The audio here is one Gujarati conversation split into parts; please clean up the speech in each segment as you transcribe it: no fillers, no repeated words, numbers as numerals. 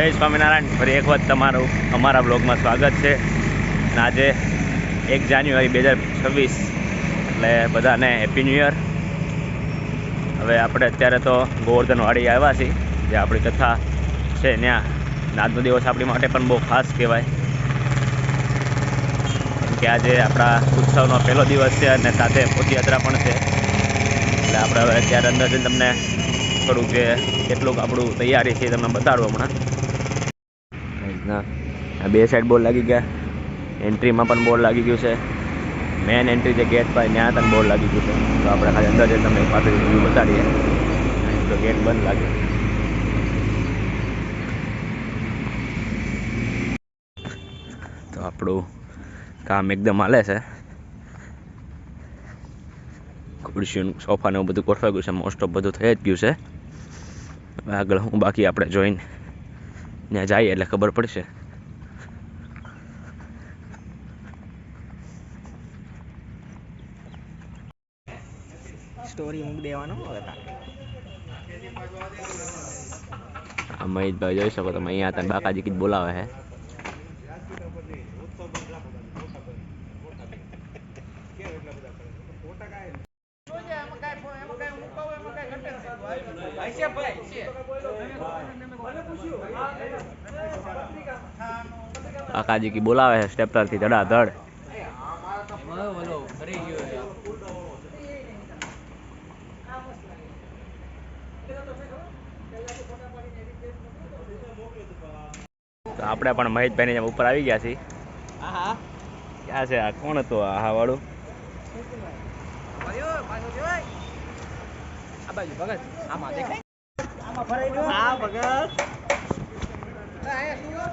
જય સ્વામિનારાયણ. ફરી એક વખત તમારું અમારા બ્લોગમાં સ્વાગત છે. અને આજે 1 જાન્યુઆરી 2026 એટલે બધાને હેપી ન્યૂ યર. હવે આપણે અત્યારે તો ગોવર્ધનવાડી આવ્યા છીએ, જે આપણી કથા છે ત્યાં. આજનો દિવસ આપણી માટે પણ બહુ ખાસ કહેવાય, કેમ કે આજે આપણા ઉત્સવનો પહેલો દિવસ છે અને સાથે પદયાત્રા પણ છે. એટલે આપણે હવે અત્યારે અંદર જઈને તમને થોડુંક જે કેટલુંક આપણું તૈયારી છે તમને બતાડું હમણાં. આ બે સાઈડ બોર્ડ લાગી ગયા, એન્ટ્રીમાં પણ બોર્ડ લાગી ગયું છે. મેન એન્ટ્રી જે ગેટ પર ત્યાં પણ બોર્ડ લાગી ગયું છે. તો આપણે ખાલી અંદર જઈને તમને પાસે વ્યૂ બતાડીએ. તો ગેટ બંધ લાગે. તો આપણું કામ એકદમ હાલે છે. ખુરશીનું સોફાને એવું બધું ગોઠવાઈ ગયું છે. મોસ્ટ ઓફ બધું થઈ જ ગયું છે. હવે આગળ હું બાકી આપણે જોઈને ત્યાં જઈએ એટલે ખબર પડશે. સ્ટોરી મૂક દેવાનો આ મહેશભાઈ જોઈ શકો તમે, અહીંયા તને બાકાજી કીધ બોલાવે છે. કાકાજી કી બોલાવે છે સ્ટેપલર થી ધડાધડ. તો આપણે પણ મહેશભાઈ ની ઉપર આવી ગયા છીએ. ક્યાં છે આ? કોણ હતું આ વાળું?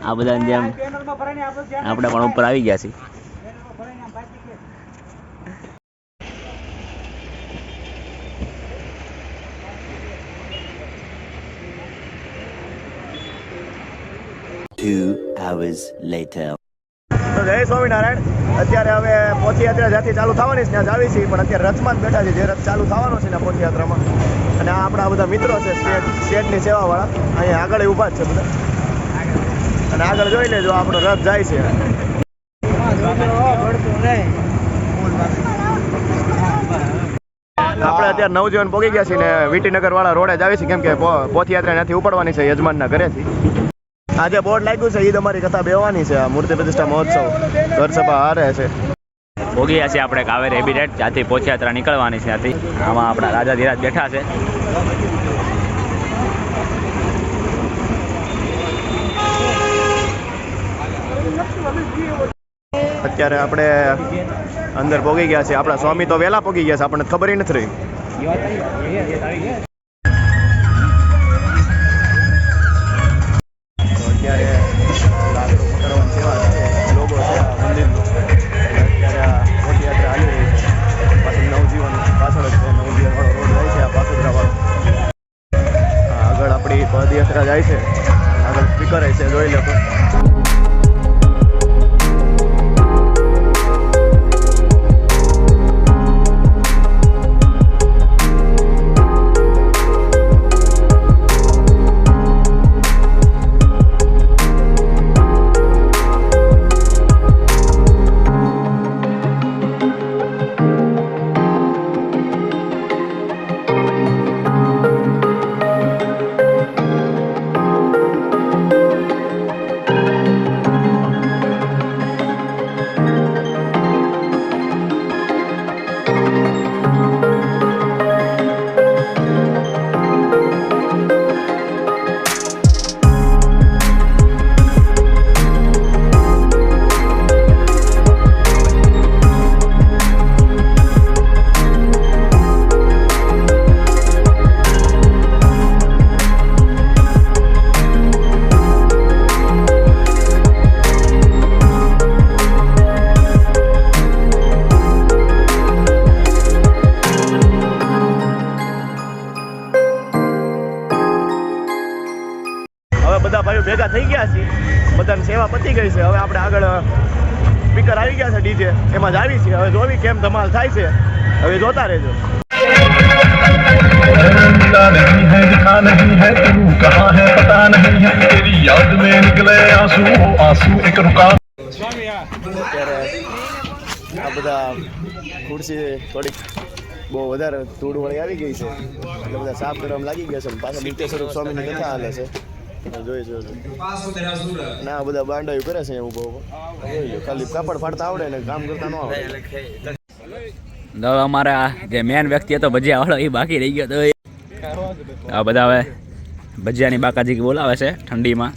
આ બધા જેમ આપણે પણ ઉપર આવી ગયા છીએ. તો જય સ્વામિનારાયણ. અત્યારે હવે પદયાત્રા જ્યાંથી ચાલુ થવાની છે ત્યાં જ આવી છીએ, પણ અત્યારે રથમાં જ બેઠા છે. જે રથ ચાલુ થવાનો છે ને પદયાત્રામાં, અને આ આપણા બધા મિત્રો છે સ્ટેટની સેવાવાળા, અહીંયા આગળ ઊભા જ છે બધા. અને આગળ જોઈ લેજો આપણો રથ જાય છે. આપણે અત્યારે નવજીવન પહોંચી ગયા છીએ ને વીટીનગર વાળા રોડે જ આવી છે, કેમ કે પદયાત્રા ત્યાંથી ઉપડવાની છે યજમાનના ઘરેથી. આજે બોર્ડ લાગ્યું છે, ઈદ અમારી કથા બેવાની છે. આ મૂર્તિ પ્રતિષ્ઠા મહોત્સવ ઘર સભા હારે છે. ભોગી ગયા છીએ આપણે કાવેરી હેબિટેટ, જ્યાંથી પદયાત્રા નીકળવાની છે. ત્યાંથી આમાં આપણા રાજા ધીરાજ બેઠા છે. અત્યારે આપણે અંદર પહોંચી ગયા છીએ. આપણા સ્વામી તો વહેલા પહોંચી ગયા છે, આપણને ખબર નથી રહી. અત્યારે લાકડું પકડવાની સેવા છે, લોગો છે આ મંદિરનો. અત્યારે આ પદયાત્રા આવી રહી છે. પાછળ નવજીવન પાછળ જ છે, નવજીવન વાળો રોડ જાય છે, આ પાસોદરા વાળો. આગળ આપણી પદયાત્રા જાય છે, આગળ સ્પીકર છે, જોઈ લો. બધા ભાઈઓ ભેગા થઈ ગયા છીએ, બધાની સેવા પતી ગઈ છે. હવે આપણે આગળ સ્પીકર આવી ગયા છે, ડીજે એમાં જ આવી છીએ. હવે જોવી કેમ ધમાલ થાય છે, હવે જોતા રહેજો. मिला नहीं है, दिखा नहीं है, तू कहाँ है पता नहीं है, तेरी याद में निकले आंसू आंसू एक रुका અત્યારે આ બધા ખુરશી થોડીક બહુ વધારે ધૂળ વળી આવી ગઈ છે એટલે બધા સાફ કરવામાં લાગી ગયા છે પાછા નિત્ય સ્વરૂપ સ્વામીની કથા હાલે છે જોઈ ના બધા બાંડાયું કરે છે એવું બહુ જોઈ લો ખાલી કાપડ ફાડતા આવડે ને કામ કરતા ન આવડે અમારા જે મેન વ્યક્તિ હતો ભજીયા વાળો એ બાકી રહી ગયો તો આ બધા હવે ભજીયાની બાકાજી બોલાવે છે ઠંડીમાં